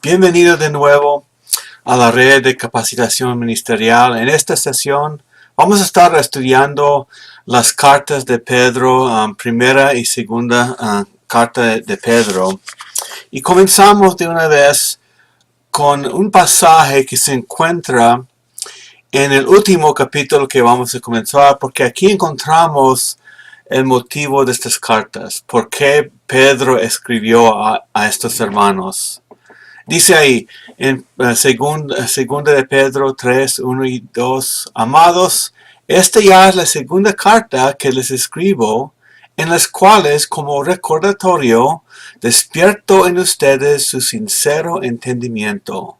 Bienvenido de nuevo a la red de capacitación ministerial. En esta sesión vamos a estar estudiando las cartas de Pedro, primera y segunda carta de Pedro. Y comenzamos de una vez con un pasaje que se encuentra en el último capítulo que vamos a comenzar, porque aquí encontramos el motivo de estas cartas, por qué Pedro escribió a estos hermanos. Dice ahí, en segunda de Pedro 3, 1 y 2, amados, esta ya es la segunda carta que les escribo, en las cuales, como recordatorio, despierto en ustedes su sincero entendimiento,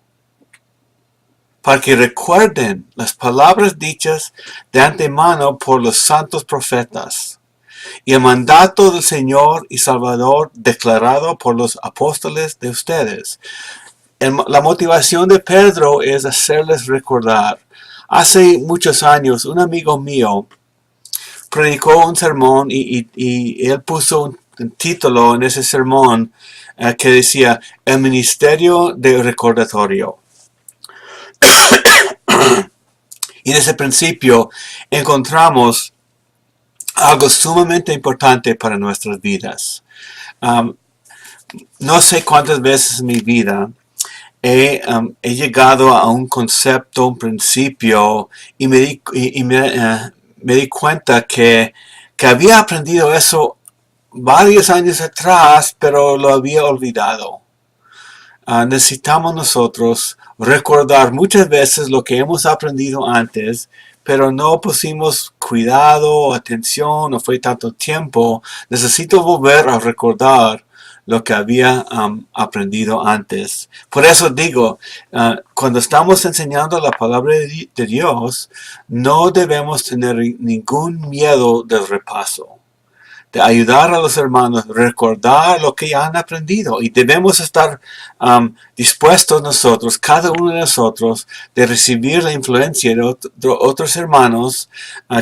para que recuerden las palabras dichas de antemano por los santos profetas, y el mandato del Señor y Salvador declarado por los apóstoles de ustedes. La motivación de Pedro es hacerles recordar. Hace muchos años, un amigo mío predicó un sermón y él puso un título en ese sermón que decía, el ministerio de recordatorio. Y desde el principio encontramos algo sumamente importante para nuestras vidas. No sé cuántas veces en mi vida he llegado a un concepto, un principio, y me di cuenta que había aprendido eso varios años atrás, pero lo había olvidado. Necesitamos nosotros recordar muchas veces lo que hemos aprendido antes, pero no pusimos cuidado, atención, no fue tanto tiempo. Necesito volver a recordar lo que había aprendido antes. Por eso digo, cuando estamos enseñando la palabra de Dios, no debemos tener ningún miedo del repaso, de ayudar a los hermanos a recordar lo que ya han aprendido. Y debemos estar dispuestos nosotros, cada uno de nosotros, de recibir la influencia de otros hermanos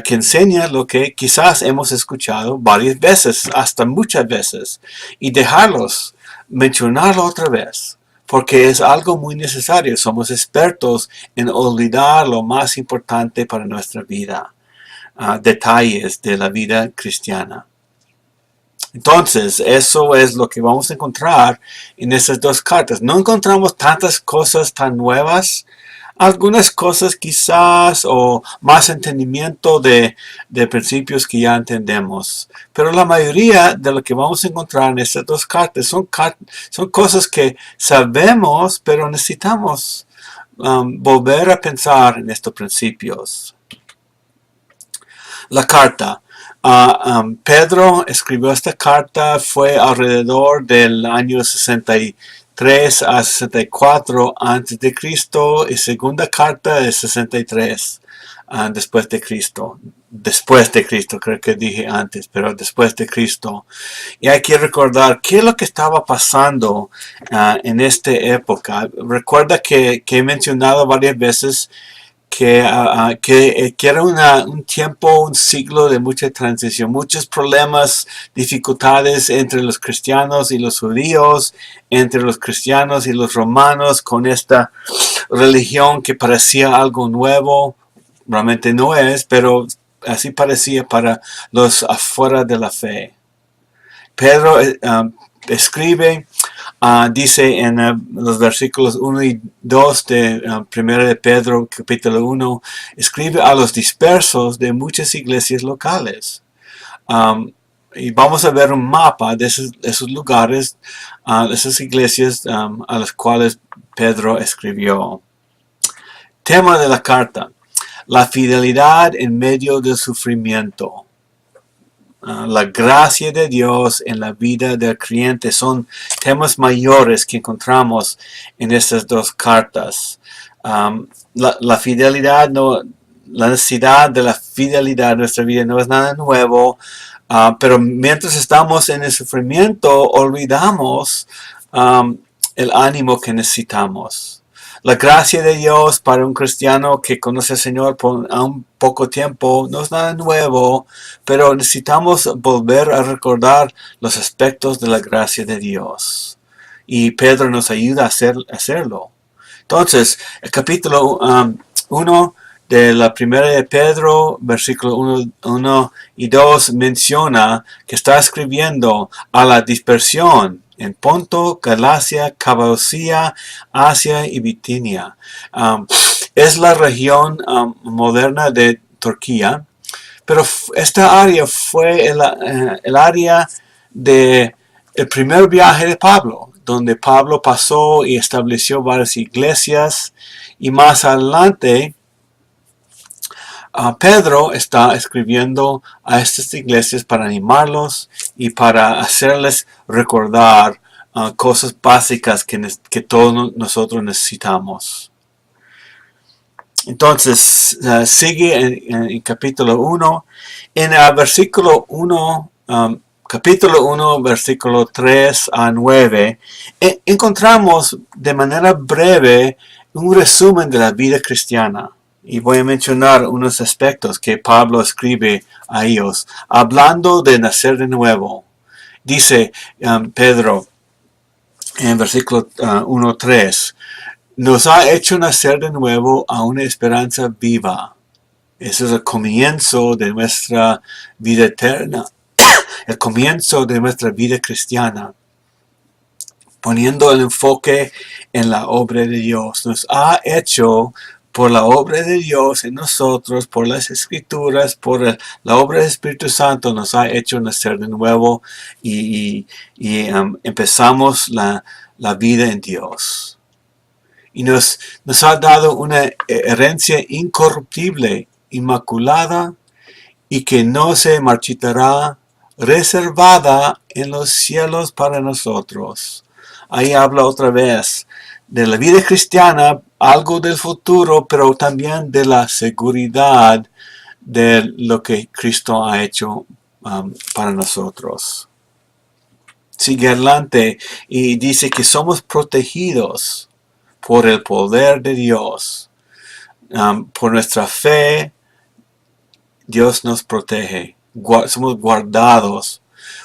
que enseñan lo que quizás hemos escuchado varias veces, hasta muchas veces, y dejarlos mencionarlo otra vez, porque es algo muy necesario. Somos expertos en olvidar lo más importante para nuestra vida, detalles de la vida cristiana. Entonces, eso es lo que vamos a encontrar en esas dos cartas. No encontramos tantas cosas tan nuevas, algunas cosas quizás, o más entendimiento de principios que ya entendemos. Pero la mayoría de lo que vamos a encontrar en estas dos cartas son cosas que sabemos, pero necesitamos volver a pensar en estos principios. La carta. Pedro escribió esta carta, fue alrededor del año 63 a 64 antes de Cristo, y segunda carta es 63 después de Cristo. Después de Cristo, creo que dije antes, pero después de Cristo. Y hay que recordar qué es lo que estaba pasando en esta época. Recuerda que he mencionado varias veces que era un tiempo, un siglo de mucha transición, muchos problemas, dificultades entre los cristianos y los judíos, entre los cristianos y los romanos, con esta religión que parecía algo nuevo. Realmente no es, pero así parecía para los afuera de la fe. Pedro escribe, dice en los versículos 1 y 2 de 1 de Pedro, capítulo 1, escribe a los dispersos de muchas iglesias locales. Y vamos a ver un mapa de esos lugares, de esas iglesias a las cuales Pedro escribió. Tema de la carta: la fidelidad en medio del sufrimiento. La gracia de Dios en la vida del creyente son temas mayores que encontramos en estas dos cartas. La fidelidad, la necesidad de la fidelidad en nuestra vida no es nada nuevo, pero mientras estamos en el sufrimiento olvidamos el ánimo que necesitamos. La gracia de Dios para un cristiano que conoce al Señor por un poco tiempo no es nada nuevo, pero necesitamos volver a recordar los aspectos de la gracia de Dios. y Pedro nos ayuda a hacerlo. Entonces, el capítulo 1 de la primera de Pedro, versículo 1 y 2, menciona que está escribiendo a la dispersión en Ponto, Galacia, Capadocia, Asia y Bitinia. Es la región moderna de Turquía, pero esta área fue el área del primer viaje de Pablo, donde Pablo pasó y estableció varias iglesias, y más adelante Pedro está escribiendo a estas iglesias para animarlos y para hacerles recordar cosas básicas que todos nosotros necesitamos. Entonces, sigue en capítulo 1. En el versículo 1, capítulo 1, versículo 3 a 9, encontramos de manera breve un resumen de la vida cristiana. Y voy a mencionar unos aspectos que Pablo escribe a ellos, hablando de nacer de nuevo. Dice Pedro en versículo 1:3, nos ha hecho nacer de nuevo a una esperanza viva. Ese es el comienzo de nuestra vida eterna, el comienzo de nuestra vida cristiana, poniendo el enfoque en la obra de Dios. Nos ha hecho por la obra de Dios en nosotros, por las Escrituras, por la obra del Espíritu Santo, nos ha hecho nacer de nuevo y empezamos la vida en Dios. Y nos ha dado una herencia incorruptible, inmaculada, y que no se marchitará, reservada en los cielos para nosotros. Ahí habla otra vez de la vida cristiana, algo del futuro, pero también de la seguridad de lo que Cristo ha hecho para nosotros. Sigue adelante y dice que somos protegidos por el poder de Dios. Por nuestra fe, Dios nos protege. Somos guardados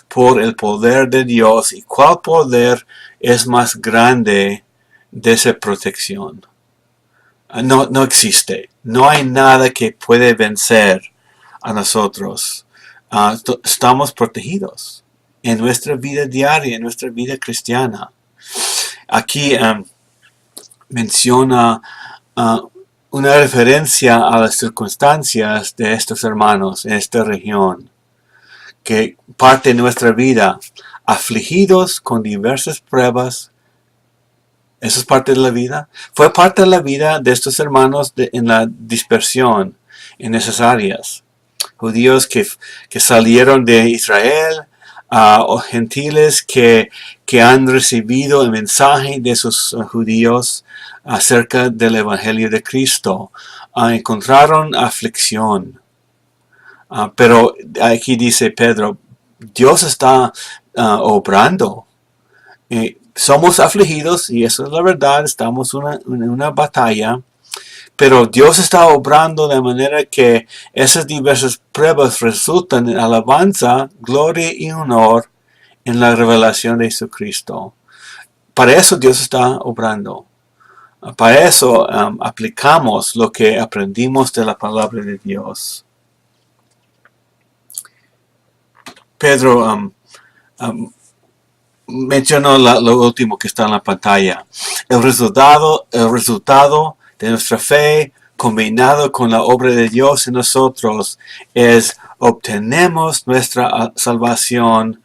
por el poder de Dios. ¿Y cuál poder es más grande de esa protección? No existe. No hay nada que puede vencer a nosotros. Estamos protegidos en nuestra vida diaria, en nuestra vida cristiana. Aquí menciona una referencia a las circunstancias de estos hermanos en esta región, que parte de nuestra vida, afligidos con diversas pruebas. Eso es parte de la vida. Fue parte de la vida de estos hermanos en la dispersión en esas áreas. Judíos que salieron de Israel, o gentiles que han recibido el mensaje de esos judíos acerca del Evangelio de Cristo. Encontraron aflicción. Pero aquí dice Pedro, Dios está obrando. Somos afligidos, y eso es la verdad, estamos en una batalla, pero Dios está obrando de manera que esas diversas pruebas resultan en alabanza, gloria y honor en la revelación de Jesucristo. Para eso Dios está obrando. Para eso aplicamos lo que aprendimos de la palabra de Dios. Pedro mencionó lo último que está en la pantalla. El resultado de nuestra fe combinado con la obra de Dios en nosotros es obtenemos nuestra salvación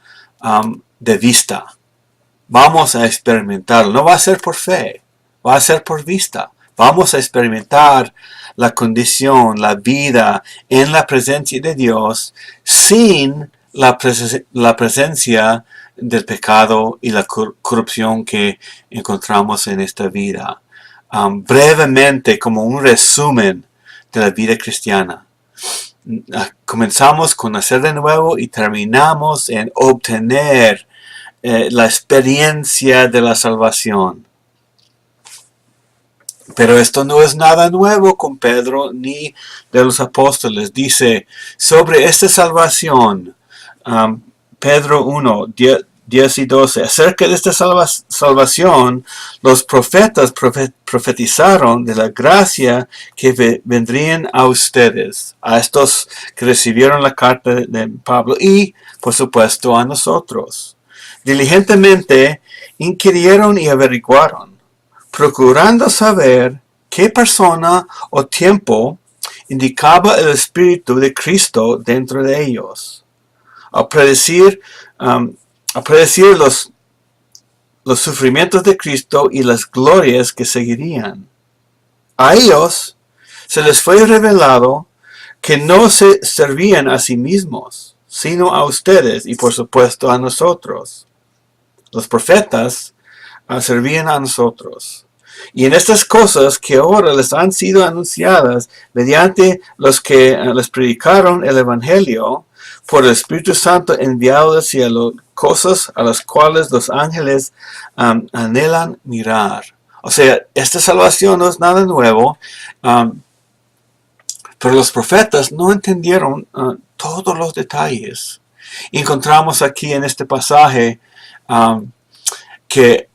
de vista. Vamos a experimentarlo. No va a ser por fe, va a ser por vista. Vamos a experimentar la condición, la vida en la presencia de Dios sin la presencia del pecado y la corrupción que encontramos en esta vida. Brevemente, como un resumen de la vida cristiana. Comenzamos con nacer de nuevo y terminamos en obtener la experiencia de la salvación. Pero esto no es nada nuevo con Pedro ni de los apóstoles. Dice sobre esta salvación, Pedro 1, 10 y 12. Acerca de esta salvación, los profetas profetizaron de la gracia que vendrían a ustedes, a estos que recibieron la carta de Pablo y, por supuesto, a nosotros. Diligentemente inquirieron y averiguaron, procurando saber qué persona o tiempo indicaba el Espíritu de Cristo dentro de ellos. A predecir los sufrimientos de Cristo y las glorias que seguirían. A ellos se les fue revelado que no se servían a sí mismos, sino a ustedes y por supuesto a nosotros. Los profetas servían a nosotros. Y en estas cosas que ahora les han sido anunciadas mediante los que les predicaron el Evangelio por el Espíritu Santo enviado del cielo, cosas a las cuales los ángeles anhelan mirar. O sea, esta salvación no es nada nuevo, pero los profetas no entendieron todos los detalles. Encontramos aquí en este pasaje que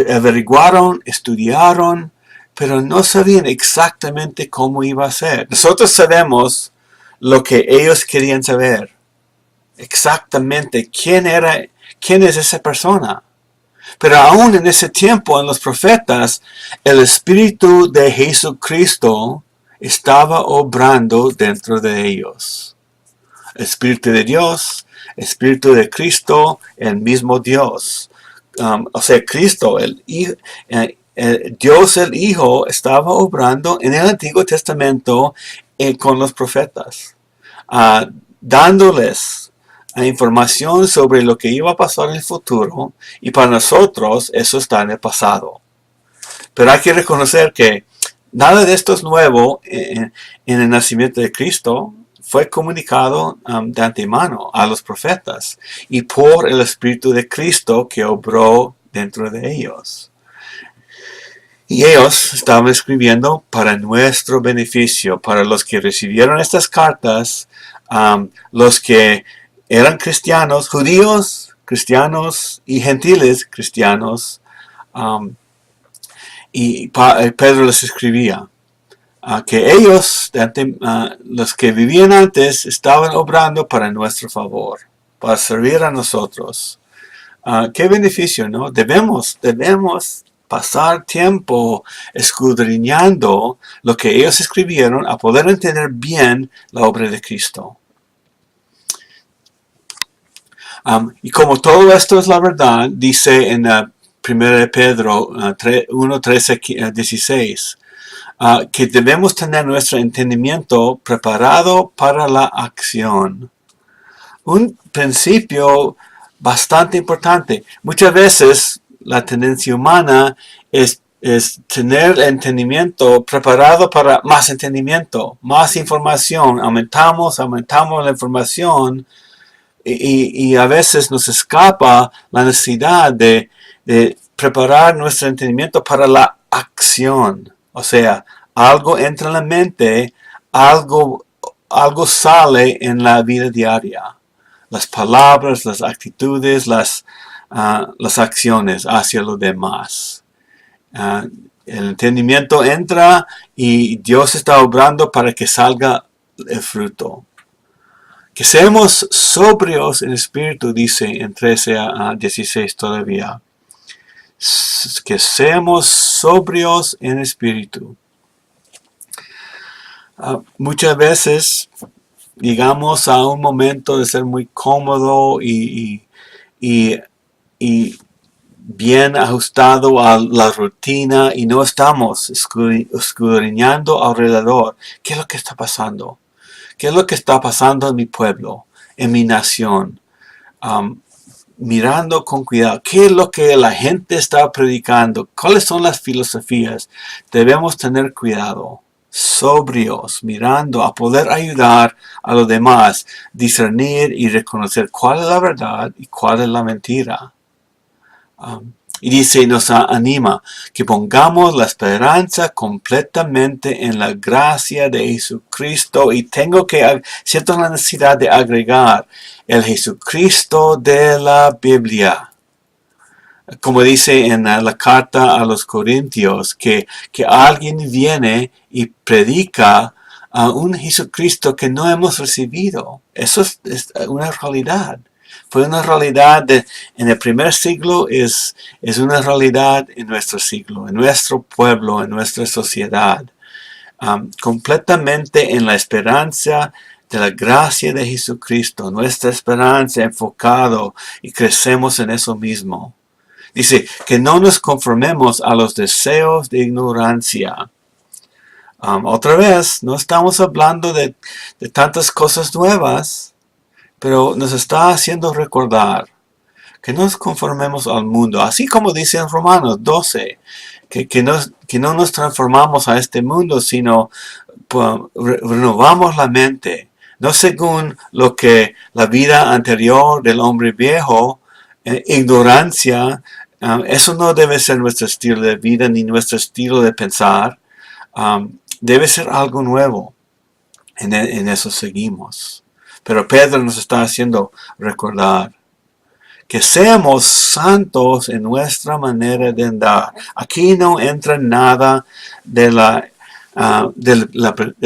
averiguaron, estudiaron, pero no sabían exactamente cómo iba a ser. Nosotros sabemos lo que ellos querían saber. Exactamente quién es esa persona. Pero aún en ese tiempo, en los profetas, el Espíritu de Jesucristo estaba obrando dentro de ellos. El Espíritu de Dios, el Espíritu de Cristo, el mismo Dios. O sea, Cristo, Dios el Hijo, estaba obrando en el Antiguo Testamento con los profetas, dándoles información sobre lo que iba a pasar en el futuro, y para nosotros eso está en el pasado. Pero hay que reconocer que nada de esto es nuevo en el nacimiento de Cristo. Fue comunicado de antemano a los profetas y por el Espíritu de Cristo que obró dentro de ellos. Y ellos estaban escribiendo para nuestro beneficio, para los que recibieron estas cartas, los que eran cristianos, judíos, cristianos y gentiles cristianos. Y Pedro les escribía que ellos, los que vivían antes, estaban obrando para nuestro favor, para servir a nosotros. ¿Qué beneficio, no? Debemos pasar tiempo escudriñando lo que ellos escribieron a poder entender bien la obra de Cristo. Y como todo esto es la verdad, dice en 1 Pedro 1, 13, 16, que debemos tener nuestro entendimiento preparado para la acción. Un principio bastante importante. Muchas veces la tendencia humana es tener el entendimiento preparado para más entendimiento, más información. Aumentamos la información y a veces nos escapa la necesidad de preparar nuestro entendimiento para la acción. O sea, algo entra en la mente, algo sale en la vida diaria. Las palabras, las actitudes, las acciones hacia los demás. El entendimiento entra y Dios está obrando para que salga el fruto. Que seamos sobrios en espíritu, dice en 13 a 16 todavía. Que seamos sobrios en espíritu. Muchas veces llegamos a un momento de ser muy cómodo y bien ajustado a la rutina y no estamos escudriñando alrededor. ¿Qué es lo que está pasando? ¿Qué es lo que está pasando en mi pueblo, en mi nación? Mirando con cuidado, ¿qué es lo que la gente está predicando? ¿Cuáles son las filosofías? Debemos tener cuidado, sobrios, mirando a poder ayudar a los demás, discernir y reconocer cuál es la verdad y cuál es la mentira. Y dice, nos anima que pongamos la esperanza completamente en la gracia de Jesucristo. Y tengo que, siento la necesidad de agregar el Jesucristo de la Biblia. Como dice en la carta a los Corintios, que alguien viene y predica a un Jesucristo que no hemos recibido. Eso es una realidad. Fue una realidad en el primer siglo, es una realidad en nuestro siglo, en nuestro pueblo, en nuestra sociedad. Completamente en la esperanza de la gracia de Jesucristo, nuestra esperanza enfocado y crecemos en eso mismo. Dice que no nos conformemos a los deseos de ignorancia. Otra vez, no estamos hablando de tantas cosas nuevas, pero nos está haciendo recordar que no nos conformemos al mundo, así como dice en Romanos 12, que no nos transformamos a este mundo, sino renovamos la mente, no según lo que la vida anterior del hombre viejo, ignorancia, eso no debe ser nuestro estilo de vida ni nuestro estilo de pensar, debe ser algo nuevo, en eso seguimos. Pero Pedro nos está haciendo recordar que seamos santos en nuestra manera de andar. Aquí no entra nada del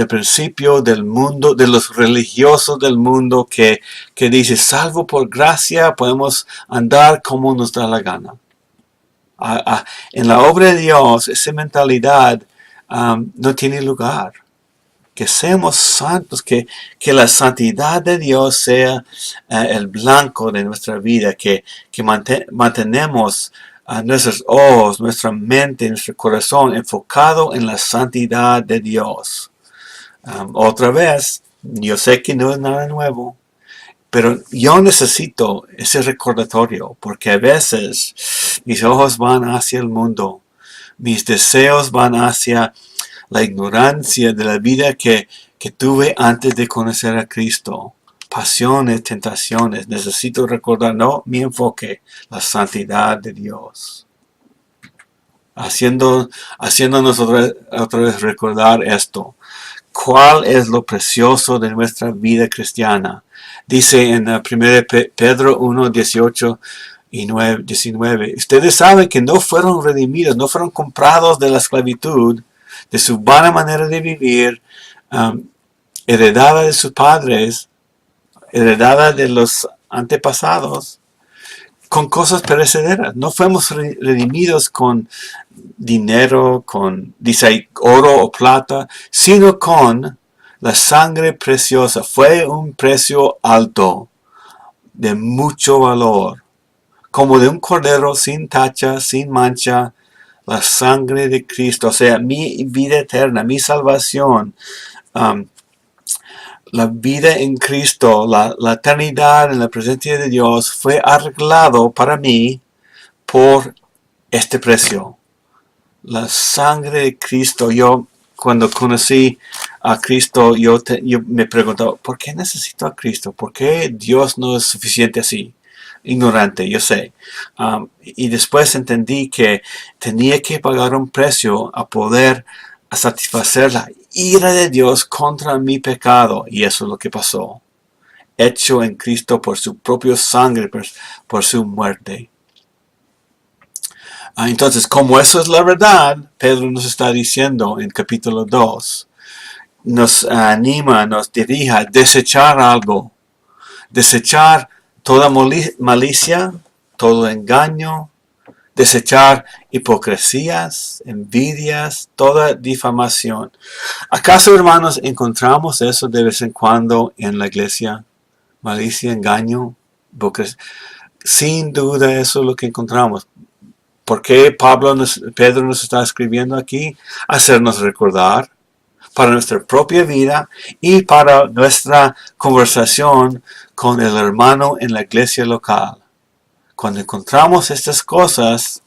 principio del mundo, de los religiosos del mundo que dice, salvo por gracia podemos andar como nos da la gana. En la obra de Dios, esa mentalidad no tiene lugar. Que seamos santos, que la santidad de Dios sea el blanco de nuestra vida, que mantenemos nuestros ojos, nuestra mente, nuestro corazón enfocado en la santidad de Dios. Otra vez, yo sé que no es nada nuevo, pero yo necesito ese recordatorio, porque a veces mis ojos van hacia el mundo, mis deseos van hacia la ignorancia de la vida que tuve antes de conocer a Cristo. Pasiones, tentaciones. Necesito recordar, no, mi enfoque, la santidad de Dios. Haciéndonos otra vez recordar esto. ¿Cuál es lo precioso de nuestra vida cristiana? Dice en 1 Pedro 1, 18 y 19. Ustedes saben que no fueron redimidos, no fueron comprados de la esclavitud, de su vana manera de vivir, heredada de sus padres, heredada de los antepasados, con cosas perecederas. No fuimos redimidos con dinero, dice oro o plata, sino con la sangre preciosa. Fue un precio alto, de mucho valor, como de un cordero sin tacha, sin mancha, la sangre de Cristo, o sea, mi vida eterna, mi salvación, la vida en Cristo, la eternidad en la presencia de Dios fue arreglado para mí por este precio. La sangre de Cristo. Yo, cuando conocí a Cristo, yo me preguntaba, ¿por qué necesito a Cristo? ¿Por qué Dios no es suficiente así? Ignorante, yo sé. Y después entendí que tenía que pagar un precio a poder satisfacer la ira de Dios contra mi pecado. Y eso es lo que pasó. Hecho en Cristo por su propia sangre, por su muerte. Entonces, como eso es la verdad, Pedro nos está diciendo en capítulo 2, nos anima, nos dirige a desechar algo. Desechar toda malicia, todo engaño, desechar hipocresías, envidias, toda difamación. ¿Acaso, hermanos, encontramos eso de vez en cuando en la iglesia? Malicia, engaño, hipocresía. Sin duda eso es lo que encontramos. ¿Por qué Pedro nos está escribiendo aquí? Hacernos recordar para nuestra propia vida y para nuestra conversación con el hermano en la iglesia local. Cuando encontramos estas cosas,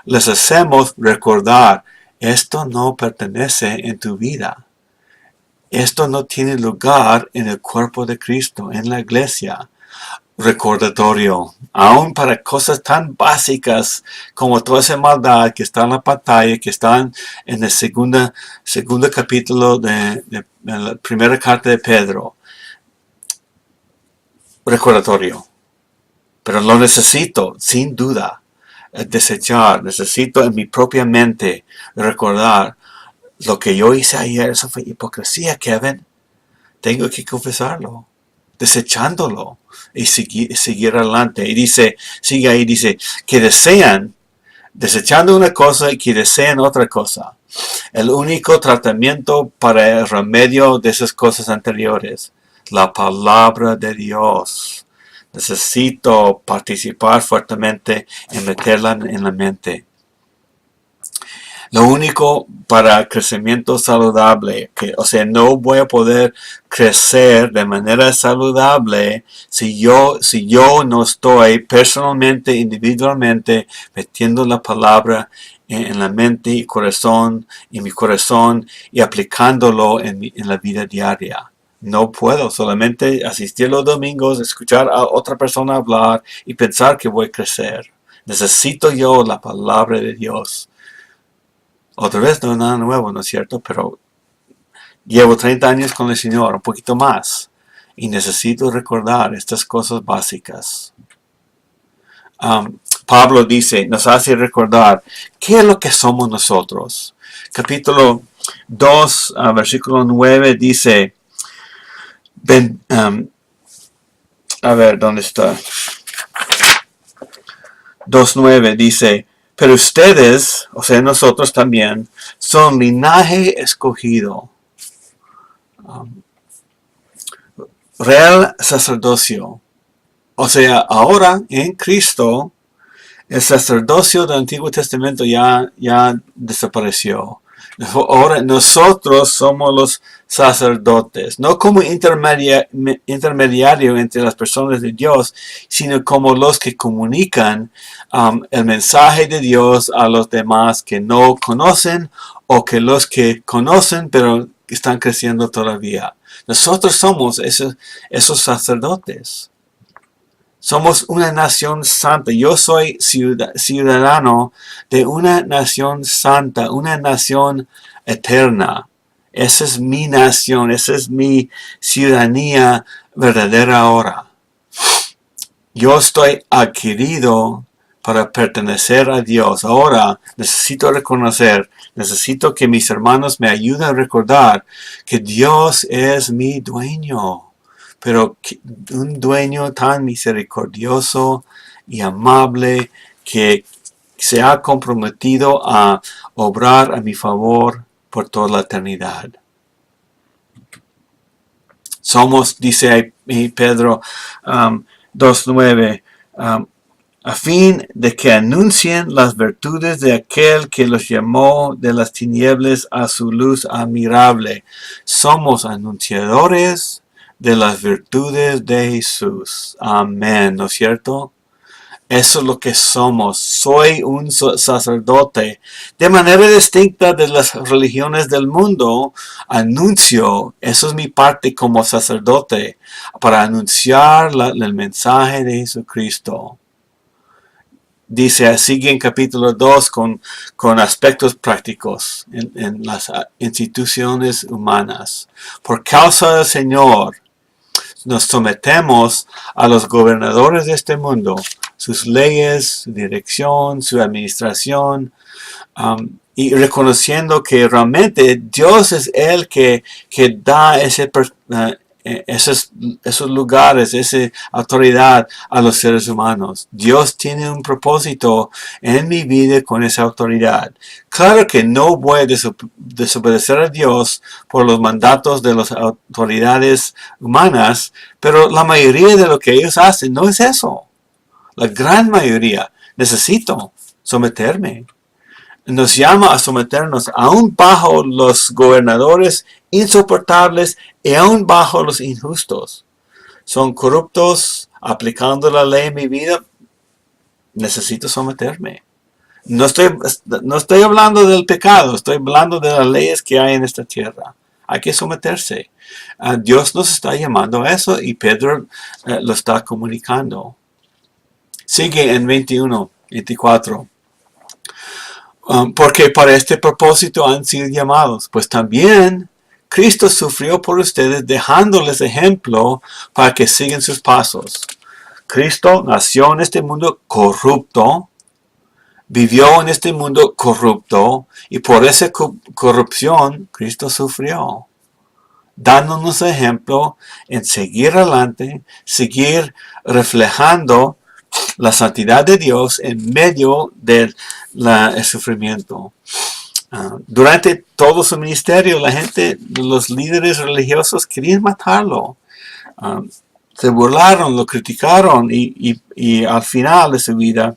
les hacemos recordar, esto no pertenece en tu vida. Esto no tiene lugar en el cuerpo de Cristo, en la iglesia. recordatorio, aún para cosas tan básicas como toda esa maldad que está en la pantalla, que están en el segundo capítulo de la primera carta de Pedro. Recordatorio. Pero lo necesito, sin duda, desechar. Necesito en mi propia mente recordar lo que yo hice ayer. Eso fue hipocresía, Kevin. Tengo que confesarlo, desechándolo y seguir adelante. Y sigue ahí, dice, que desean, desechando una cosa y que desean otra cosa. El único tratamiento para el remedio de esas cosas anteriores, la palabra de Dios. Necesito participar fuertemente en meterla en la mente. Lo único para crecimiento saludable, no voy a poder crecer de manera saludable si yo no estoy personalmente, individualmente, metiendo la palabra en la mente y corazón, en mi corazón y aplicándolo en la vida diaria. No puedo solamente asistir los domingos, escuchar a otra persona hablar y pensar que voy a crecer. Necesito yo la palabra de Dios. Otra vez no es nada nuevo, ¿no es cierto? Pero llevo 30 años con el Señor, un poquito más. Y necesito recordar estas cosas básicas. Pablo dice, nos hace recordar qué es lo que somos nosotros. Capítulo 2, versículo 9 dice, ¿dónde está? 2.9 dice, pero ustedes, o sea, nosotros también, son linaje escogido, real sacerdocio. O sea, ahora en Cristo, el sacerdocio del Antiguo Testamento ya desapareció. Ahora nosotros somos los sacerdotes, no como intermediario entre las personas de Dios, sino como los que comunican el mensaje de Dios a los demás que no conocen o que los que conocen pero están creciendo todavía. Nosotros somos esos sacerdotes. Somos una nación santa. Yo soy ciudadano de una nación santa, una nación eterna. Esa es mi nación, esa es mi ciudadanía verdadera ahora. Yo estoy adquirido para pertenecer a Dios. Ahora necesito reconocer, necesito que mis hermanos me ayuden a recordar que Dios es mi dueño. Pero un dueño tan misericordioso y amable que se ha comprometido a obrar a mi favor por toda la eternidad. Somos, dice ahí Pedro 2.9, a fin de que anuncien las virtudes de aquel que los llamó de las tinieblas a su luz admirable. Somos anunciadores de las virtudes de Jesús. Amén, ¿no es cierto? Eso es lo que somos. Soy un sacerdote. De manera distinta de las religiones del mundo, anuncio, eso es mi parte como sacerdote, para anunciar el mensaje de Jesucristo. Dice, sigue en capítulo 2 con aspectos prácticos en las instituciones humanas. Por causa del Señor, nos sometemos a los gobernadores de este mundo, sus leyes, su dirección, su administración, y reconociendo que realmente Dios es el que da esos lugares, esa autoridad a los seres humanos. Dios tiene un propósito en mi vida con esa autoridad. Claro que no voy a desobedecer a Dios por los mandatos de las autoridades humanas, pero la mayoría de lo que ellos hacen no es eso. La gran mayoría. Necesito someterme. Nos llama a someternos aún bajo los gobernadores insoportables y aún bajo los injustos. Son corruptos aplicando la ley en mi vida. Necesito someterme. No estoy hablando del pecado, estoy hablando de las leyes que hay en esta tierra. Hay que someterse. Dios nos está llamando a eso y Pedro lo está comunicando. Sigue en 21, 24. Porque para este propósito han sido llamados, pues también Cristo sufrió por ustedes dejándoles ejemplo para que sigan sus pasos. Cristo nació en este mundo corrupto, vivió en este mundo corrupto y por esa corrupción Cristo sufrió, dándonos ejemplo en seguir adelante, seguir reflejando la santidad de Dios en medio del sufrimiento. Durante todo su ministerio, la gente, los líderes religiosos querían matarlo. Se burlaron, lo criticaron y al final de su vida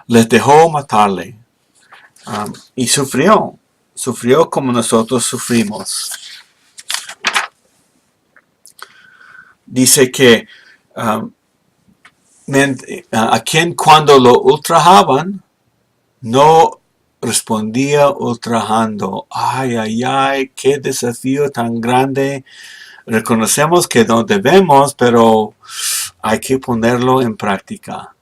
les dejó matarle. Y sufrió como nosotros sufrimos. Dice que a quien cuando lo ultrajaban, no respondía ultrajando. Ay, ay, ay, qué desafío tan grande. Reconocemos que no debemos, pero hay que ponerlo en práctica.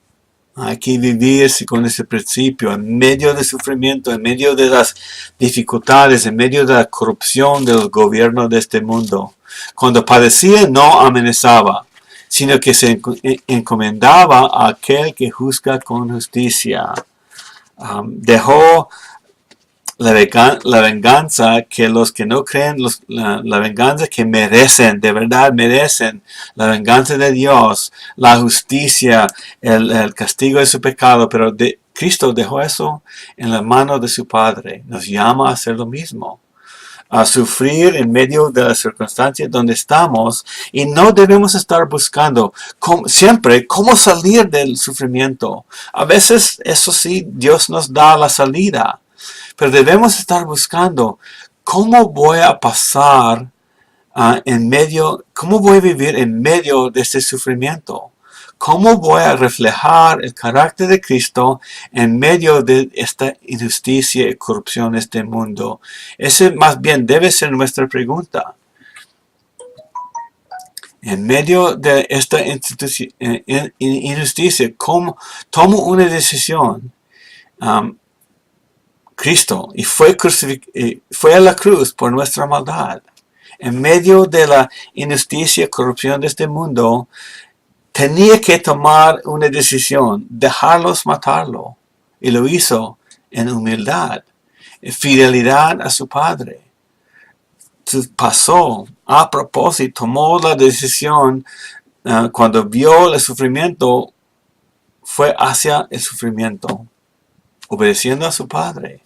Hay que vivir con ese principio, en medio del sufrimiento, en medio de las dificultades, en medio de la corrupción del gobierno de este mundo. Cuando padecía, no amenazaba, sino que se encomendaba a aquel que juzga con justicia. Dejó la venganza que los que no creen, la venganza que merecen, de verdad merecen, la venganza de Dios, la justicia, el castigo de su pecado, pero Cristo dejó eso en la mano de su Padre. Nos llama a hacer lo mismo, a sufrir en medio de las circunstancias donde estamos y no debemos estar buscando siempre cómo salir del sufrimiento. A veces, eso sí, Dios nos da la salida. Pero debemos estar buscando cómo voy a pasar cómo voy a vivir en medio de este sufrimiento. Cómo voy a reflejar el carácter de Cristo en medio de esta injusticia y corrupción de este mundo. Ese más bien debe ser nuestra pregunta. En medio de esta injusticia, ¿cómo tomo una decisión? Cristo y fue a la cruz por nuestra maldad. En medio de la injusticia y corrupción de este mundo, tenía que tomar una decisión, dejarlos matarlo. Y lo hizo en humildad, en fidelidad a su Padre. Pasó a propósito, tomó la decisión cuando vio el sufrimiento, fue hacia el sufrimiento, obedeciendo a su Padre.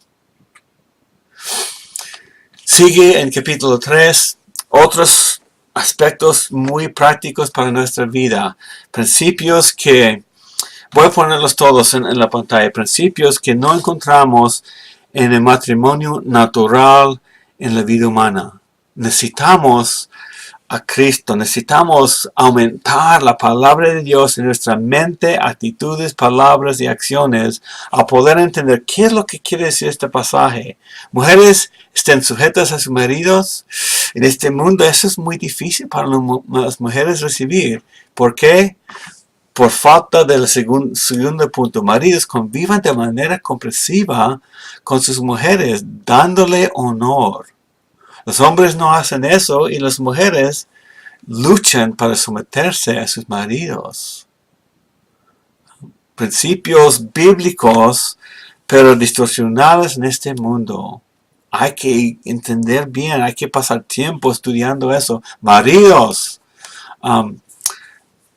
Sigue en capítulo 3 otros aspectos muy prácticos para nuestra vida. Principios que, voy a ponerlos todos en la pantalla, principios que no encontramos en el matrimonio natural en la vida humana. Necesitamos a Cristo, necesitamos aumentar la palabra de Dios en nuestra mente, actitudes, palabras y acciones, a poder entender qué es lo que quiere decir este pasaje. Mujeres estén sujetas a sus maridos. En este mundo eso es muy difícil para las mujeres recibir. ¿Por qué? Por falta del segundo punto. Maridos convivan de manera comprensiva con sus mujeres, dándole honor. Los hombres no hacen eso y las mujeres luchan para someterse a sus maridos. Principios bíblicos, pero distorsionados en este mundo. Hay que entender bien, hay que pasar tiempo estudiando eso. Maridos,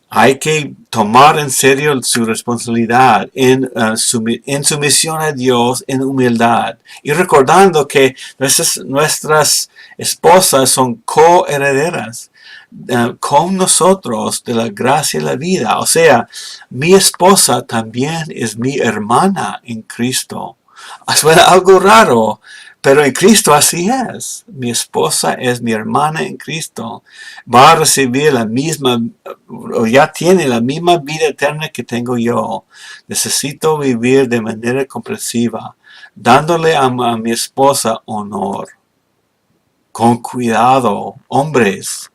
hay que tomar en serio su responsabilidad en sumisión a Dios, en humildad. Y recordando que nuestras esposas son coherederas con nosotros de la gracia y la vida. O sea, mi esposa también es mi hermana en Cristo. Suena algo raro, pero en Cristo así es. Mi esposa es mi hermana en Cristo. Va a recibir la misma, o ya tiene la misma vida eterna que tengo yo. Necesito vivir de manera comprensiva, dándole a mi esposa honor. con cuidado, hombres.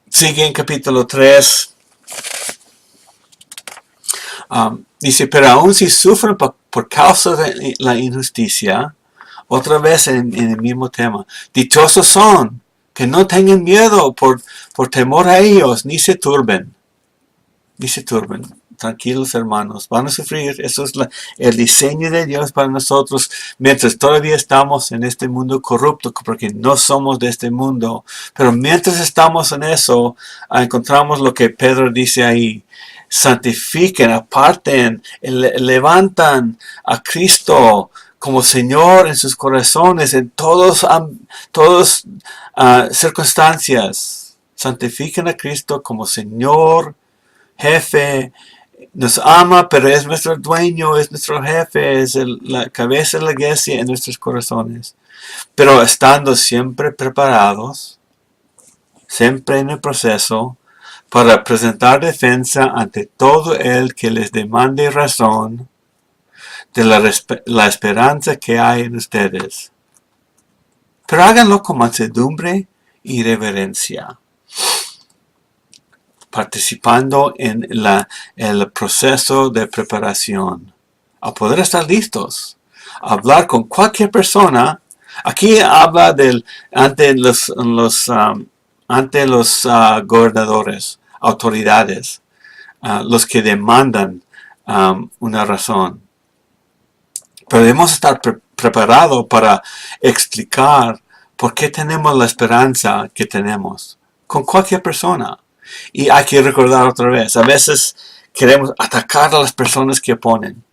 Sigue en capítulo 3. Dice, pero aún si sufren por causa de la injusticia, otra vez en el mismo tema, dichosos son, que no tengan miedo por temor a ellos, ni se turben. Tranquilos, hermanos, van a sufrir. Eso es el diseño de Dios para nosotros mientras todavía estamos en este mundo corrupto, porque no somos de este mundo. Pero mientras estamos en eso, encontramos lo que Pedro dice ahí. Santifiquen, aparten, levantan a Cristo como Señor en sus corazones, en todas circunstancias. Santifiquen a Cristo como Señor, jefe. Nos ama, pero es nuestro dueño, es nuestro jefe, es la cabeza de la iglesia en nuestros corazones. Pero estando siempre preparados, siempre en el proceso, para presentar defensa ante todo el que les demande razón de la esperanza que hay en ustedes. Pero háganlo con mansedumbre y reverencia, participando en el proceso de preparación, a poder estar listos, a hablar con cualquier persona. Aquí habla ante los gobernadores, autoridades, los que demandan una razón. Pero debemos estar preparados para explicar por qué tenemos la esperanza que tenemos con cualquier persona. Y hay que recordar otra vez, a veces queremos atacar a las personas que oponen.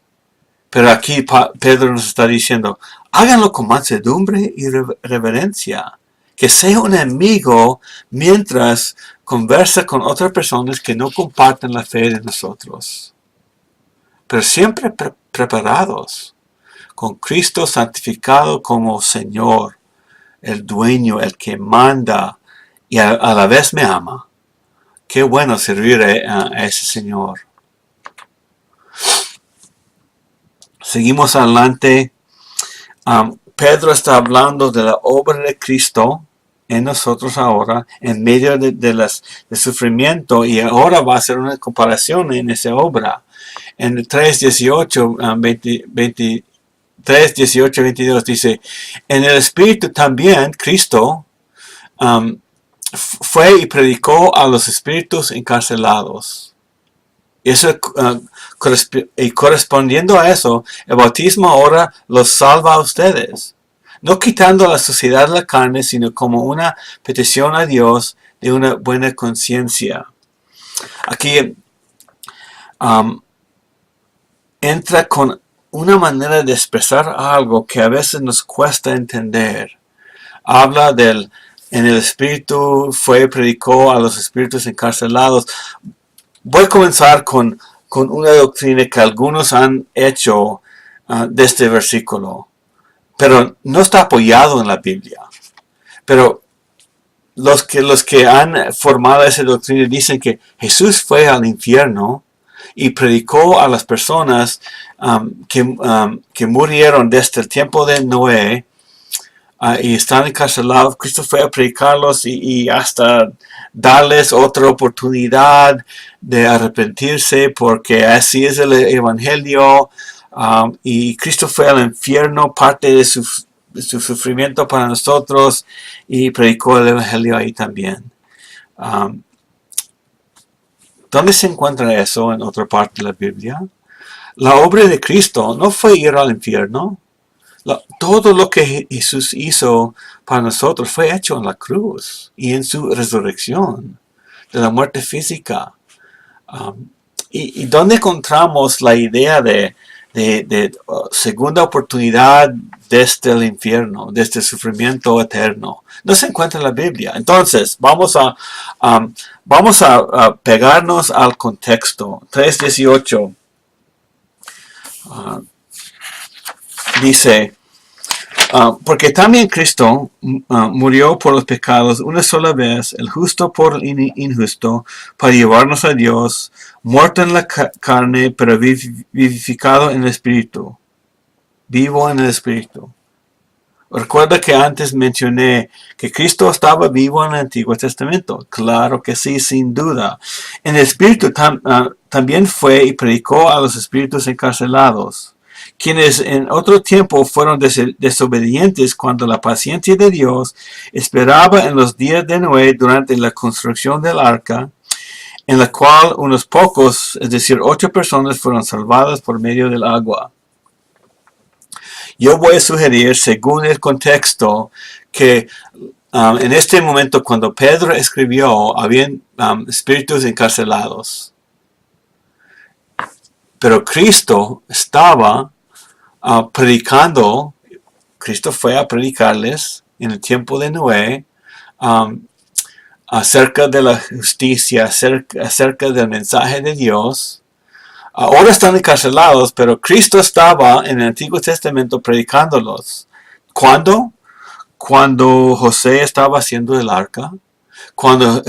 Pero aquí Pedro nos está diciendo, háganlo con mansedumbre y reverencia. Que sea un amigo mientras conversa con otras personas que no comparten la fe de nosotros. Pero siempre preparados, con Cristo santificado como Señor, el dueño, el que manda y a la vez me ama. Qué bueno servir a ese Señor. Seguimos adelante. Pedro está hablando de la obra de Cristo en nosotros ahora, en medio de sufrimiento, y ahora va a hacer una comparación en esa obra. En 3:18-22 dice, en el Espíritu también Cristo fue y predicó a los espíritus encarcelados. Y correspondiendo a eso, el bautismo ahora los salva a ustedes. No quitando la suciedad de la carne, sino como una petición a Dios de una buena conciencia. Aquí entra con una manera de expresar algo que a veces nos cuesta entender. Habla en el Espíritu predicó a los espíritus encarcelados. Voy a comenzar con una doctrina que algunos han hecho de este versículo, pero no está apoyado en la Biblia. Pero los que han formado esa doctrina dicen que Jesús fue al infierno y predicó a las personas que murieron desde el tiempo de Noé y están encarcelados. Cristo fue a predicarlos y hasta darles otra oportunidad de arrepentirse, porque así es el Evangelio. Y Cristo fue al infierno, parte de su sufrimiento para nosotros, y predicó el Evangelio ahí también. ¿Dónde se encuentra eso en otra parte de la Biblia? La obra de Cristo no fue ir al infierno. Todo lo que Jesús hizo para nosotros fue hecho en la cruz y en su resurrección de la muerte física. ¿Y dónde encontramos la idea de segunda oportunidad desde el infierno, desde el sufrimiento eterno? No se encuentra en la Biblia. Entonces, vamos a pegarnos al contexto. 3:18 dice, porque también Cristo murió por los pecados una sola vez, el justo por el injusto, para llevarnos a Dios, muerto en la carne, pero vivificado en el Espíritu. vivo en el Espíritu. Recuerda que antes mencioné que Cristo estaba vivo en el Antiguo Testamento. Claro que sí, sin duda. En el Espíritu también fue y predicó a los espíritus encarcelados, quienes en otro tiempo fueron desobedientes cuando la paciencia de Dios esperaba en los días de Noé durante la construcción del arca, en la cual unos pocos, es decir, 8 personas, fueron salvadas por medio del agua. Yo voy a sugerir, según el contexto, que en este momento cuando Pedro escribió, habían espíritus encarcelados. Pero Cristo estaba predicando, Cristo fue a predicarles en el tiempo de Noé acerca de la justicia, acerca del mensaje de Dios. Ahora están encarcelados, pero Cristo estaba en el Antiguo Testamento predicándolos. ¿Cuándo? Cuando José estaba haciendo el arca, cuando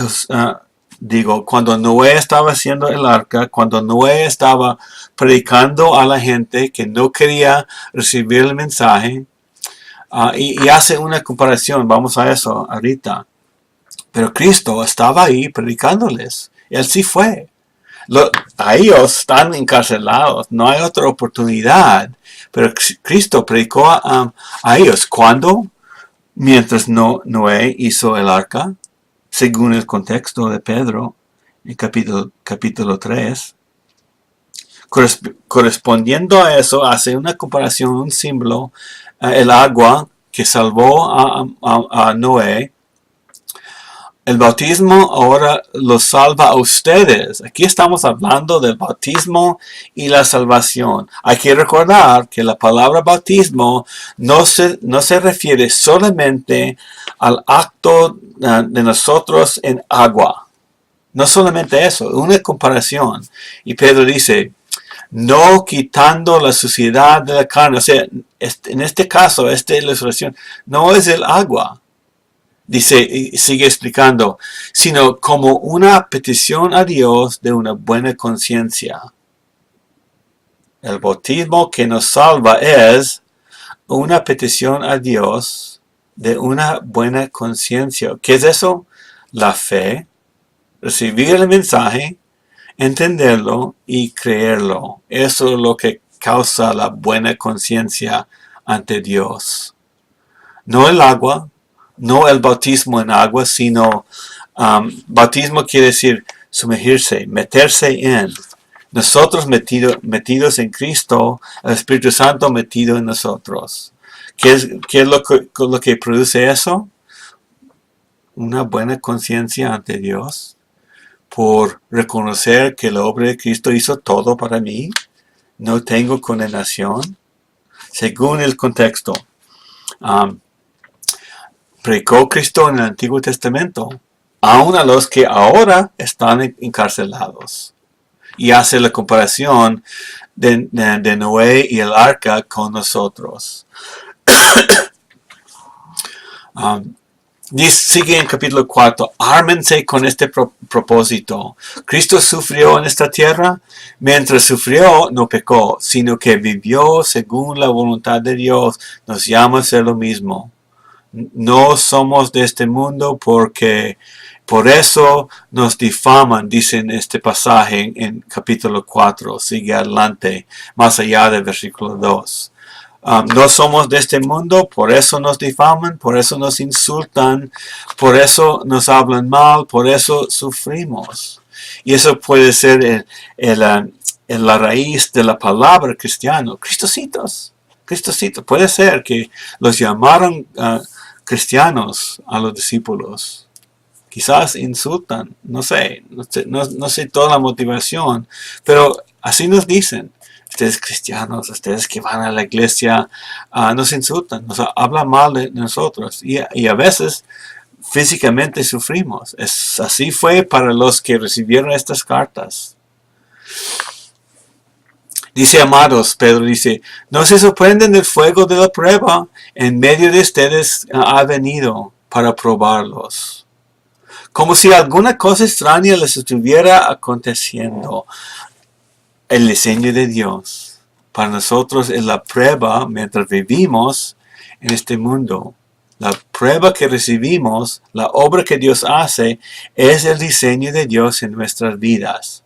Noé estaba haciendo el arca, cuando Noé estaba predicando a la gente que no quería recibir el mensaje, y hace una comparación, vamos a eso ahorita. Pero Cristo estaba ahí predicándoles, Él sí fue. A ellos están encarcelados, no hay otra oportunidad, pero Cristo predicó a ellos. ¿Cuándo? Mientras Noé hizo el arca, según el contexto de Pedro, en capítulo 3. Correspondiendo a eso, hace una comparación, un símbolo, el agua que salvó a Noé. El bautismo ahora los salva a ustedes. Aquí estamos hablando del bautismo y la salvación. Hay que recordar que la palabra bautismo no se refiere solamente al acto de nosotros en agua. No solamente eso, una comparación. Y Pedro dice, no quitando la suciedad de la carne. O sea, en este caso, esta ilustración, no es el agua. Dice, y sigue explicando, sino como una petición a Dios de una buena conciencia. El bautismo que nos salva es una petición a Dios de una buena conciencia. ¿Qué es eso? La fe, recibir el mensaje, entenderlo y creerlo. Eso es lo que causa la buena conciencia ante Dios. No el agua, no el bautismo en agua, sino bautismo quiere decir sumergirse, meterse en. Nosotros metidos en Cristo, el Espíritu Santo metido en nosotros. ¿Qué es lo que produce eso? Una buena conciencia ante Dios, por reconocer que la obra de Cristo hizo todo para mí. No tengo condenación. Según el contexto. Predicó Cristo en el Antiguo Testamento, aun a los que ahora están encarcelados. Y hace la comparación de Noé y el arca con nosotros. Sigue en capítulo 4, ármense con este propósito. Cristo sufrió en esta tierra, mientras sufrió no pecó, sino que vivió según la voluntad de Dios, nos llama a ser lo mismo. No somos de este mundo porque por eso nos difaman, dice en este pasaje en capítulo 4, sigue adelante, más allá del versículo 2. No somos de este mundo, por eso nos difaman, por eso nos insultan, por eso nos hablan mal, por eso sufrimos. Y eso puede ser la raíz de la palabra cristiano. Cristositos. Puede ser que los llamaron cristianos a los discípulos. Quizás insultan, no sé toda la motivación, pero así nos dicen. Ustedes cristianos, ustedes que van a la iglesia, nos insultan, nos hablan mal de nosotros y a veces físicamente sufrimos. Así fue para los que recibieron estas cartas. Dice, amados, Pedro dice, no se sorprenden del fuego de la prueba, en medio de ustedes ha venido para probarlos. Como si alguna cosa extraña les estuviera aconteciendo. El diseño de Dios para nosotros es la prueba mientras vivimos en este mundo. La prueba que recibimos, la obra que Dios hace, es el diseño de Dios en nuestras vidas,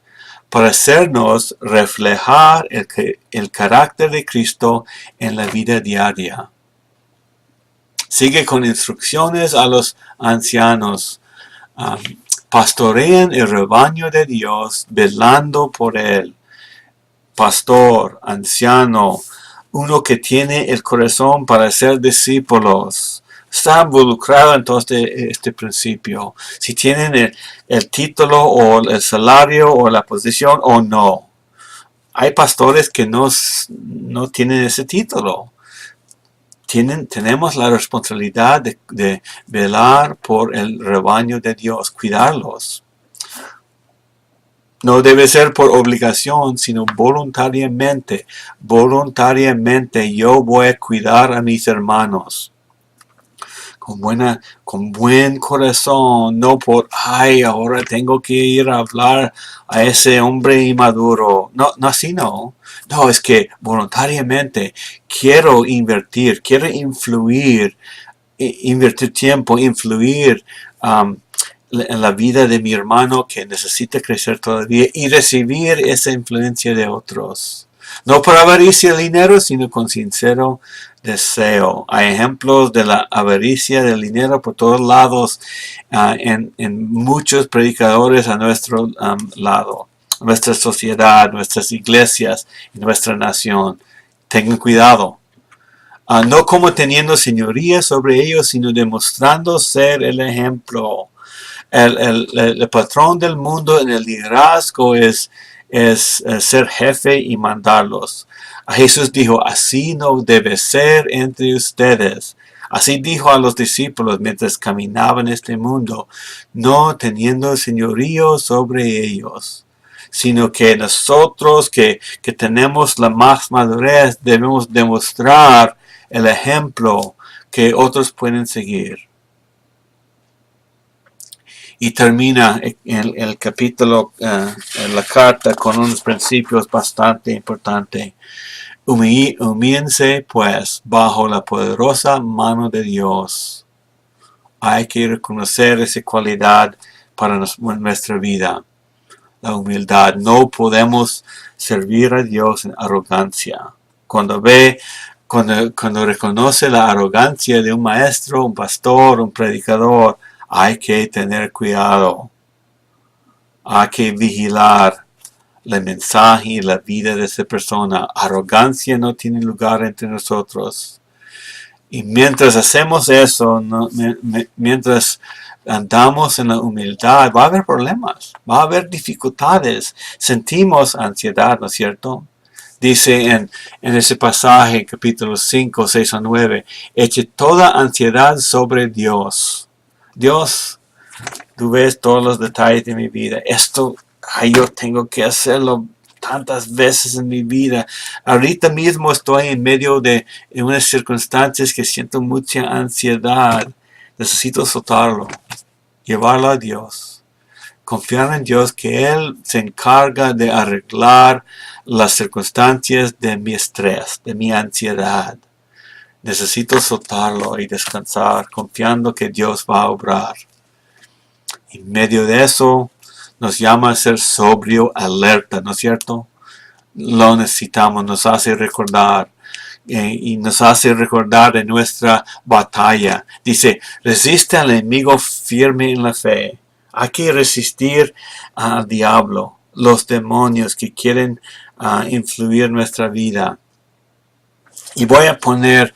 para hacernos reflejar el carácter de Cristo en la vida diaria. Sigue con instrucciones a los ancianos. Pastoreen el rebaño de Dios, velando por él. Pastor, anciano, uno que tiene el corazón para ser discípulos, está involucrado en todo este principio. Si tienen el título o el salario o la posición o no. Hay pastores que no tienen ese título. Tenemos la responsabilidad de velar por el rebaño de Dios, cuidarlos. No debe ser por obligación, sino voluntariamente. Voluntariamente yo voy a cuidar a mis hermanos. Con buen corazón, no por, ahora tengo que ir a hablar a ese hombre inmaduro. No, así no. No, es que voluntariamente quiero invertir, quiero influir, invertir tiempo, influir en la vida de mi hermano que necesita crecer todavía y recibir esa influencia de otros. No por avaricia del dinero, sino con sincero deseo. Hay ejemplos de la avaricia del dinero por todos lados en muchos predicadores a nuestro lado. Nuestra sociedad, nuestras iglesias y nuestra nación. Tengan cuidado. No como teniendo señoría sobre ellos, sino demostrando ser el ejemplo. El patrón del mundo en el liderazgo es ser jefe y mandarlos. Jesús dijo, así no debe ser entre ustedes. Así dijo a los discípulos mientras caminaban en este mundo, no teniendo señorío sobre ellos, sino que nosotros que tenemos la más madurez debemos demostrar el ejemplo que otros pueden seguir. Y termina el capítulo, en la carta, con unos principios bastante importantes. Humíllense, pues, bajo la poderosa mano de Dios. Hay que reconocer esa cualidad para nuestra vida. La humildad. No podemos servir a Dios en arrogancia. Cuando reconoce la arrogancia de un maestro, un pastor, un predicador, hay que tener cuidado. Hay que vigilar el mensaje y la vida de esa persona. Arrogancia no tiene lugar entre nosotros. Y mientras hacemos eso, mientras andamos en la humildad, va a haber problemas, va a haber dificultades. Sentimos ansiedad, ¿no es cierto? Dice en ese pasaje, capítulo 5, 6 a 9, eche toda ansiedad sobre Dios. Dios, tú ves todos los detalles de mi vida. Esto, yo tengo que hacerlo tantas veces en mi vida. Ahorita mismo estoy en medio de unas circunstancias que siento mucha ansiedad. Necesito soltarlo, llevarlo a Dios. Confiar en Dios que Él se encarga de arreglar las circunstancias de mi estrés, de mi ansiedad. Necesito soltarlo y descansar, confiando que Dios va a obrar. En medio de eso, nos llama a ser sobrio, alerta, ¿no es cierto? Lo necesitamos, nos hace recordar. Y nos hace recordar de nuestra batalla. Dice, resiste al enemigo firme en la fe. Hay que resistir al diablo, los demonios que quieren influir nuestra vida. Y voy a poner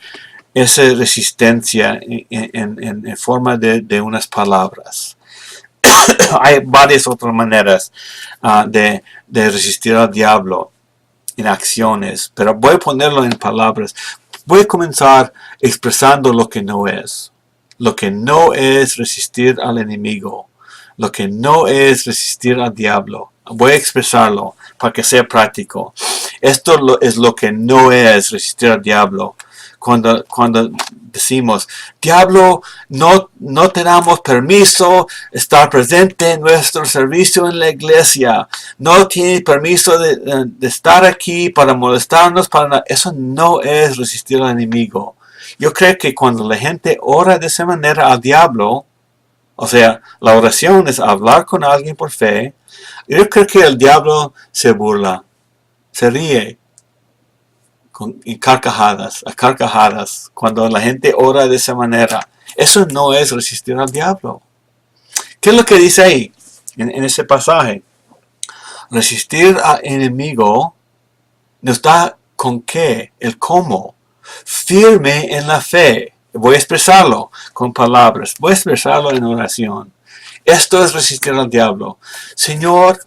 esa resistencia en forma de unas palabras. Hay varias otras maneras de resistir al diablo en acciones, pero voy a ponerlo en palabras. Voy a comenzar expresando lo que no es. Lo que no es resistir al enemigo. Lo que no es resistir al diablo. Voy a expresarlo para que sea práctico. Esto es lo que no es resistir al diablo. cuando decimos, diablo, no tenemos permiso de estar presente en nuestro servicio en la iglesia. No tiene permiso de estar aquí para molestarnos. Eso no es resistir al enemigo. Yo creo que cuando la gente ora de esa manera al diablo, o sea, la oración es hablar con alguien por fe, yo creo que el diablo se burla, se ríe y a carcajadas, cuando la gente ora de esa manera. Eso no es resistir al diablo. ¿Qué es lo que dice ahí, en ese pasaje? Resistir al enemigo nos da con qué, el cómo. Firme en la fe. Voy a expresarlo con palabras. Voy a expresarlo en oración. Esto es resistir al diablo. Señor,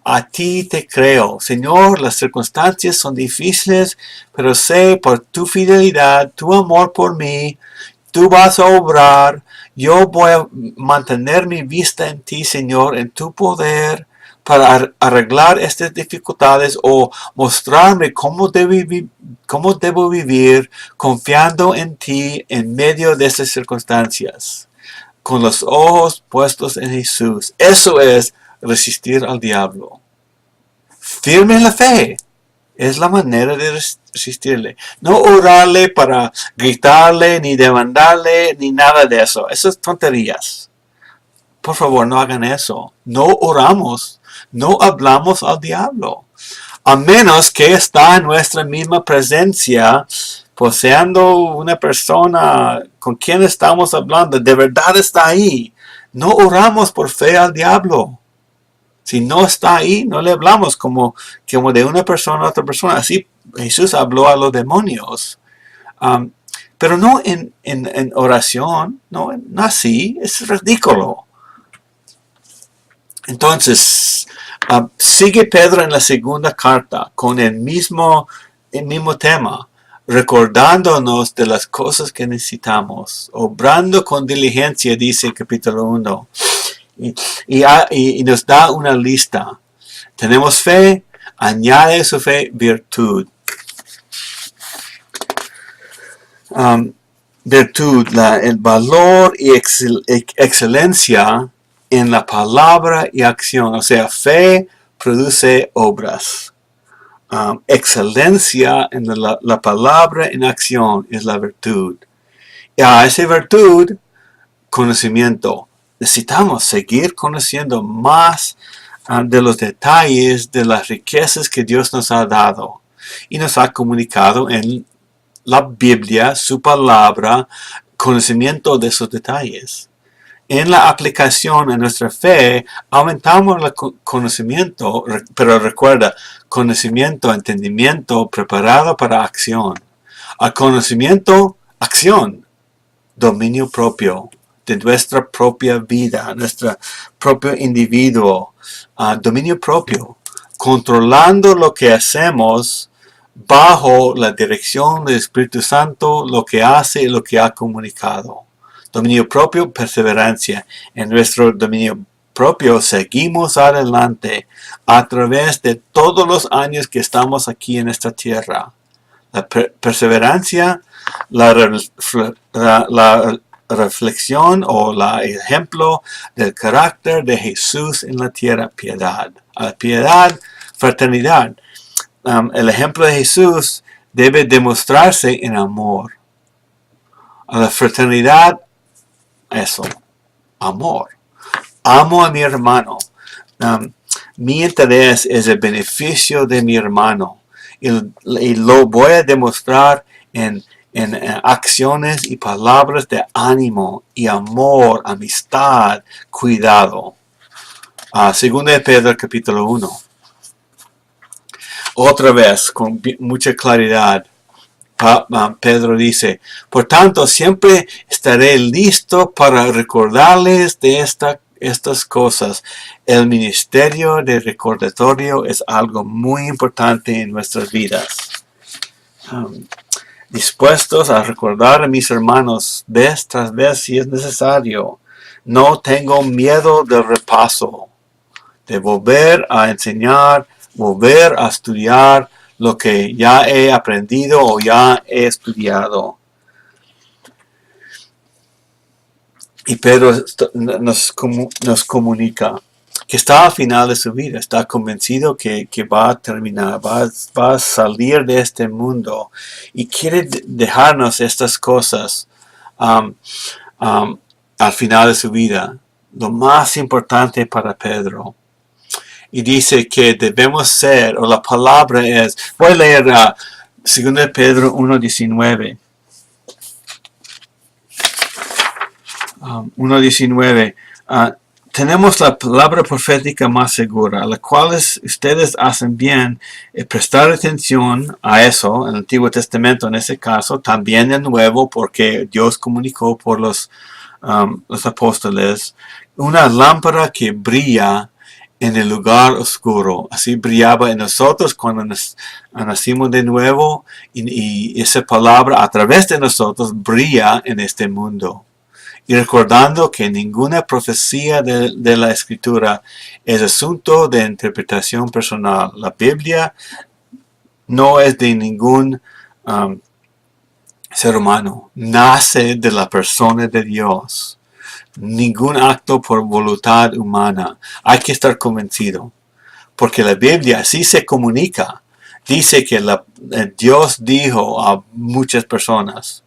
a ti te creo. Señor, las circunstancias son difíciles, pero sé por tu fidelidad, tu amor por mí, tú vas a obrar. Yo voy a mantener mi vista en ti, Señor, en tu poder, para arreglar estas dificultades o mostrarme cómo debo vivir confiando en ti en medio de estas circunstancias, con los ojos puestos en Jesús. Eso es resistir al diablo. Firme en la fe es la manera de resistirle. No orarle para gritarle, ni demandarle, ni nada de eso. Esas tonterías. Por favor, no hagan eso. No oramos, no hablamos al diablo. A menos que está en nuestra misma presencia, poseando una persona con quien estamos hablando, de verdad está ahí. No oramos por fe al diablo. Si no está ahí, no le hablamos como de una persona a otra persona. Así Jesús habló a los demonios. Pero no en oración, no así, es ridículo. Entonces, sigue Pedro en la segunda carta con el mismo tema, recordándonos de las cosas que necesitamos, obrando con diligencia, dice el capítulo 1. Y nos da una lista. Tenemos fe, añade su fe virtud. Virtud, el valor y excelencia en la palabra y acción. O sea, fe produce obras. Excelencia en la palabra en acción es la virtud. Y a esa virtud, conocimiento. Necesitamos seguir conociendo más de los detalles de las riquezas que Dios nos ha dado y nos ha comunicado en la Biblia, su palabra, conocimiento de esos detalles. En la aplicación a nuestra fe, aumentamos el conocimiento, pero recuerda, conocimiento, entendimiento preparado para acción. Al conocimiento, acción, dominio propio de nuestra propia vida, nuestro propio individuo, dominio propio, controlando lo que hacemos bajo la dirección del Espíritu Santo, lo que hace y lo que ha comunicado. Dominio propio, perseverancia. En nuestro dominio propio seguimos adelante a través de todos los años que estamos aquí en esta tierra. La perseverancia, la reflexión o el ejemplo del carácter de Jesús en la tierra, piedad. Piedad, fraternidad. El ejemplo de Jesús debe demostrarse en amor. A la fraternidad, eso, amor. Amo a mi hermano. Mi interés es el beneficio de mi hermano. Y lo voy a demostrar en acciones y palabras de ánimo y amor, amistad, cuidado. Segunda de Pedro, capítulo 1. Otra vez, con mucha claridad, Pedro dice, por tanto, siempre estaré listo para recordarles de estas cosas. El ministerio de recordatorio es algo muy importante en nuestras vidas. Dispuestos a recordar a mis hermanos vez tras vez si es necesario. No tengo miedo del repaso, de volver a enseñar, volver a estudiar lo que ya he aprendido o ya he estudiado. Y Pedro nos comunica que está al final de su vida, está convencido que va a terminar, va a salir de este mundo y quiere dejarnos estas cosas um, al final de su vida. Lo más importante para Pedro. Y dice que debemos ser, o la palabra es, voy a leer 2 Pedro 1:19. 1:19. Tenemos la palabra profética más segura, a la cual ustedes hacen bien prestar atención a eso, en el Antiguo Testamento en ese caso, también el Nuevo, porque Dios comunicó por los apóstoles, una lámpara que brilla en el lugar oscuro. Así brillaba en nosotros cuando nacimos de nuevo y esa palabra a través de nosotros brilla en este mundo. Y recordando que ninguna profecía de la Escritura es asunto de interpretación personal. La Biblia no es de ningún ser humano. Nace de la persona de Dios. Ningún acto por voluntad humana. Hay que estar convencido. Porque la Biblia sí se comunica. Dice que Dios dijo a muchas personas.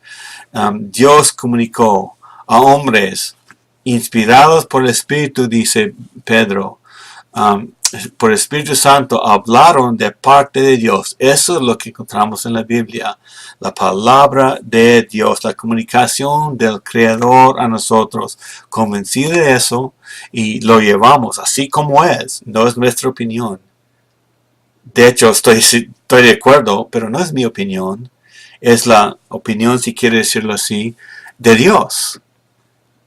Dios comunicó a hombres inspirados por el Espíritu, dice Pedro, por el Espíritu Santo, hablaron de parte de Dios. Eso es lo que encontramos en la Biblia. La palabra de Dios, la comunicación del Creador a nosotros. Convencido de eso y lo llevamos así como es. No es nuestra opinión. De hecho, estoy de acuerdo, pero no es mi opinión. Es la opinión, si quiere decirlo así, de Dios.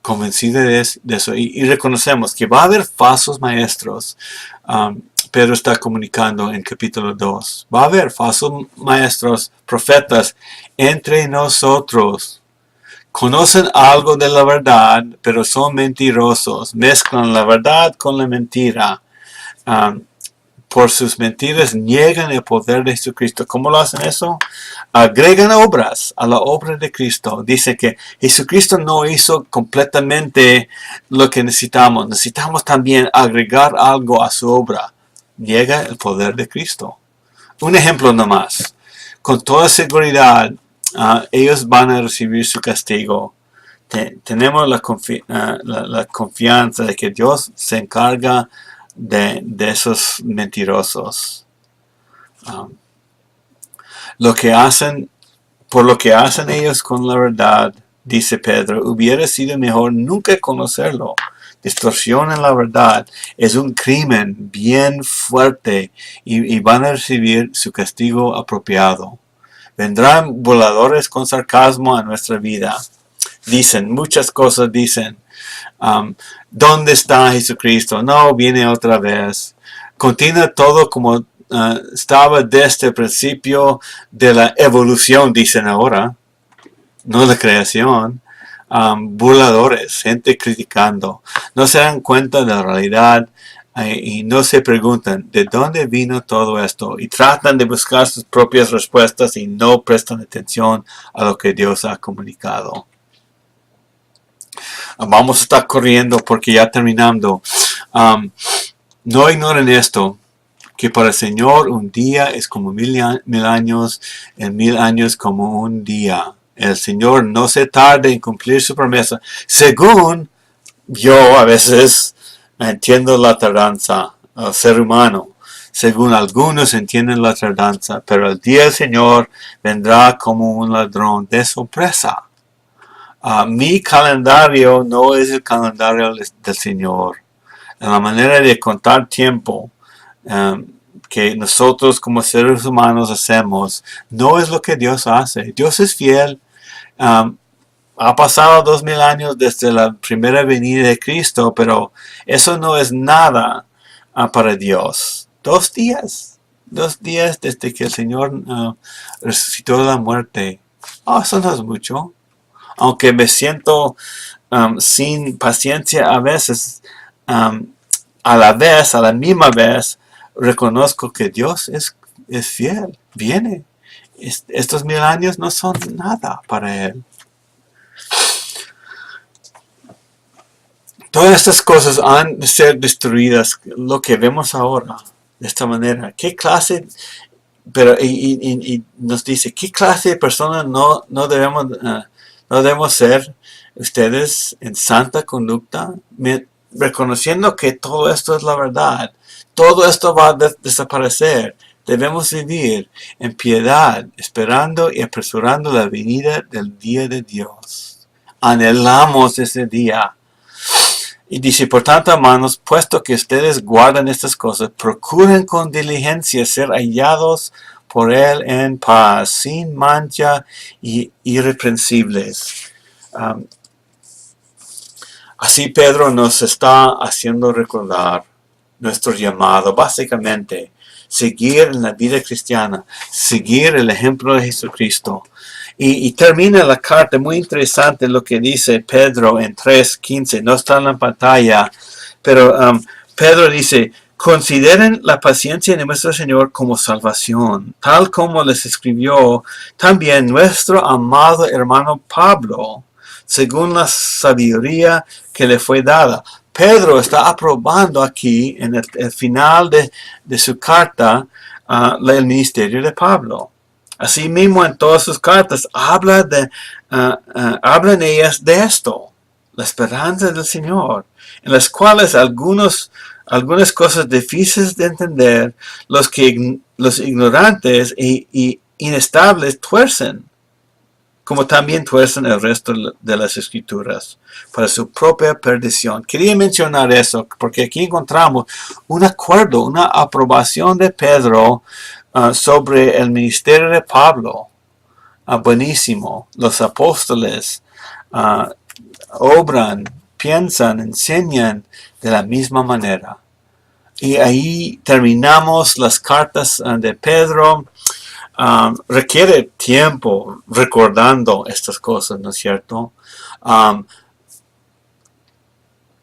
Convencido de eso y reconocemos que va a haber falsos maestros. Pedro está comunicando en capítulo 2. Va a haber falsos maestros, profetas entre nosotros. Conocen algo de la verdad, pero son mentirosos. Mezclan la verdad con la mentira. Por sus mentiras niegan el poder de Jesucristo. ¿Cómo lo hacen eso? Agregan obras a la obra de Cristo. Dice que Jesucristo no hizo completamente lo que necesitamos. Necesitamos también agregar algo a su obra. Niega el poder de Cristo. Un ejemplo nomás. Con toda seguridad, ellos van a recibir su castigo. Tenemos la confianza de que Dios se encarga de esos mentirosos. Por lo que hacen ellos con la verdad, dice Pedro, hubiera sido mejor nunca conocerlo. Distorsión en la verdad es un crimen bien fuerte y van a recibir su castigo apropiado. Vendrán voladores con sarcasmo a nuestra vida. Dicen, muchas cosas dicen. ¿Dónde está Jesucristo? No, viene otra vez. Continúa todo como estaba desde el principio de la evolución, dicen ahora, no la creación. Burladores, gente criticando. No se dan cuenta de la realidad y no se preguntan de dónde vino todo esto y tratan de buscar sus propias respuestas y no prestan atención a lo que Dios ha comunicado. Vamos a estar corriendo porque ya terminando. No ignoren esto, que para el Señor un día es como mil años, en 1000 años como un día. El Señor no se tarda en cumplir su promesa. Según yo a veces entiendo la tardanza al ser humano. Según algunos entienden la tardanza, pero el día del Señor vendrá como un ladrón de sorpresa. Mi calendario no es el calendario del Señor. La manera de contar tiempo que nosotros como seres humanos hacemos no es lo que Dios hace. Dios es fiel. Ha pasado 2000 años desde la primera venida de Cristo, pero eso no es nada para Dios. 2 días. 2 días desde que el Señor resucitó de la muerte. Eso no es mucho. Aunque me siento sin paciencia a veces, a la misma vez, reconozco que Dios es fiel, viene. Estos 1000 años no son nada para Él. Todas estas cosas han de ser destruidas, lo que vemos ahora, de esta manera. ¿Qué clase, pero y nos dice, qué clase de personas no debemos ser ustedes en santa conducta, reconociendo que todo esto es la verdad? Todo esto va a desaparecer. Debemos vivir en piedad, esperando y apresurando la venida del día de Dios. Anhelamos ese día. Y dice, por tanto, hermanos, puesto que ustedes guardan estas cosas, procuren con diligencia ser hallados por Él en paz, sin mancha y irreprensibles. Así Pedro nos está haciendo recordar nuestro llamado, básicamente, seguir en la vida cristiana, seguir el ejemplo de Jesucristo. Y termina la carta, muy interesante lo que dice Pedro en 3:15, no está en la pantalla, pero Pedro dice, consideren la paciencia de nuestro Señor como salvación, tal como les escribió también nuestro amado hermano Pablo, según la sabiduría que le fue dada. Pedro está aprobando aquí, en el final de su carta, el ministerio de Pablo. Asimismo, en todas sus cartas, hablan ellas de esto, la esperanza del Señor, en las cuales algunas cosas difíciles de entender, los ignorantes y inestables tuercen, como también tuercen el resto de las Escrituras, para su propia perdición. Quería mencionar eso, porque aquí encontramos un acuerdo, una aprobación de Pedro sobre el ministerio de Pablo. Buenísimo. Los apóstoles obran, piensan, enseñan de la misma manera. Y ahí terminamos las cartas de Pedro. Requiere tiempo recordando estas cosas, ¿no es cierto?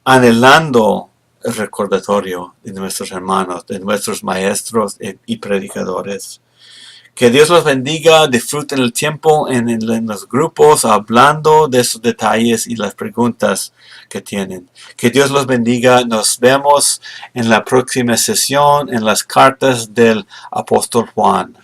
Anhelando el recordatorio de nuestros hermanos, de nuestros maestros y predicadores. Que Dios los bendiga, disfruten el tiempo en los grupos, hablando de esos detalles y las preguntas que tienen. Que Dios los bendiga, nos vemos en la próxima sesión en las cartas del apóstol Juan.